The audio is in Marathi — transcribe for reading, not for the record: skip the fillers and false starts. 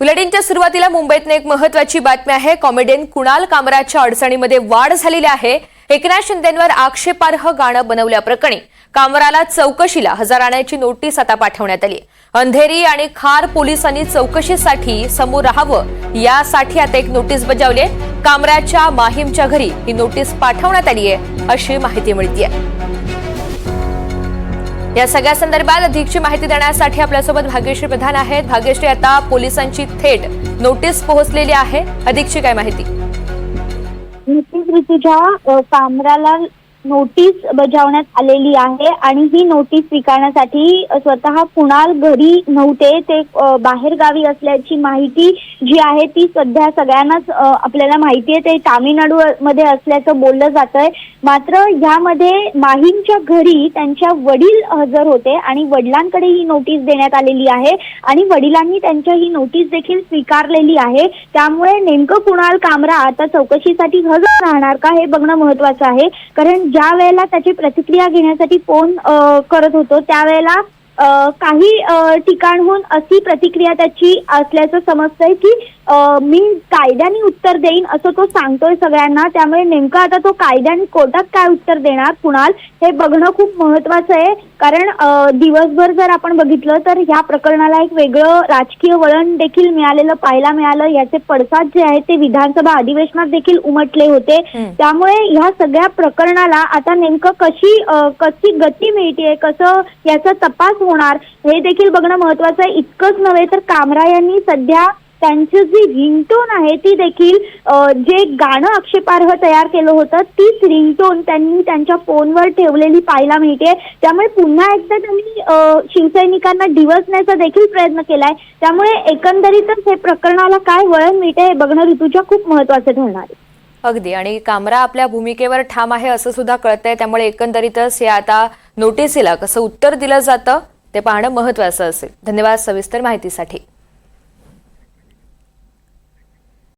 बुलेटिनच्या सुरुवातीला मुंबईतून एक महत्त्वाची बातमी आहे। कॉमेडियन कुणाल कामराच्या अडचणीमध्ये वाढ झालेली आहे। एकनाथ शिंदेंवर आक्षेपार्ह गाणं बनवल्याप्रकरणी कामराला चौकशीला हजर राहण्याची नोटीस आता पाठवण्यात आली। अंधेरी आणि खार पोलिसांनी चौकशीसाठी समोर राहावं यासाठी आता एक नोटीस बजावली आहे। कामराच्या माहीमच्या घरी ही नोटीस पाठवण्यात आली आहे अशी माहिती मिळतेय। या सगळ्या संदर्भात अधिकची माहिती देण्यासाठी आपल्यासोबत भाग्यश्री प्रधान आहेत। भाग्यश्री, आता पोलिसांची थेट नोटीस पोहोचलेली आहे, अधिकची काय माहिती? नक्कीच ऋतुजा, कामराला नोटीस बजावण्यात आलेली आहे आणि ही नोटीस स्वीकारण्यासाठी स्वतः कुणाल घरी नव्हते, ते बाहेर गावी असल्याची माहिती जी आहे ती सध्या सगळ्यांनाच आपल्याला माहिती आहे। ते तामिळनाडू मध्ये असल्याचं बोललं जातंय। मात्र यामध्ये माहीमच्या घरी त्यांच्या वडील हजर होते आणि वडिलांकडे ही नोटीस देण्यात आलेली आहे आणि वडिलांनी त्यांच्या ही नोटीस देखील स्वीकारलेली आहे। त्यामुळे नेमकं कुणाल कामरा आता चौकशीसाठी हजर राहणार का हे बघणं महत्त्वाचं आहे। कारण ज्या वेळेला त्याची प्रतिक्रिया घेण्यासाठी फोन करत होतो त्यावेळेला काही ठिकाणहून अशी प्रतिक्रिया त्याची असल्याचं समजतंय की मी कायद्याने उत्तर देईन असं तो सांगतोय सगळ्यांना। त्यामुळे नेमकं आता तो कायद्याने कोर्टात काय उत्तर देणार कुणाल हे बघणं खूप महत्त्वाचं आहे। कारण दिवसभर जर आपण बघितलं तर ह्या प्रकरणाला एक वेगळं राजकीय वळण देखील पाहायला मिळालं। याचे पडसाद जे आहेत ते विधानसभा अधिवेशनात देखील उमटले होते। त्यामुळे ह्या सगळ्या प्रकरणाला आता नेमकं कशी गती मिळते, कसं याचा तपास होणार हे देखील बघणं महत्त्वाचं आहे। इतकंच नव्हे तर कामरा यांनी सध्या त्यांची जी रिंगटोन आहे ती देखील जे गाणं आक्षेपार्ह तयार केलं होतं तीच रिंगटोन त्यांनी त्यांच्या फोनवर ठेवलेली पाहायला मिळते। त्यामुळे पुन्हा एकदा त्यांनी शिवसैनिकांना डिवचण्याचा देखील प्रयत्न केलाय। त्यामुळे एकंदरीतच हे प्रकरणाला काय वळण मिळते हे बघणं ऋतुजा खूप महत्त्वाचं ठरणार आहे। अगदी, आणि कामरा आपल्या भूमिकेवर ठाम आहे असं सुद्धा कळतंय। त्यामुळे एकंदरीतच या आता नोटीसीला कसं उत्तर दिलं जातं ते पाहणं महत्त्वाचं असेल। धन्यवाद सविस्तर माहितीसाठी।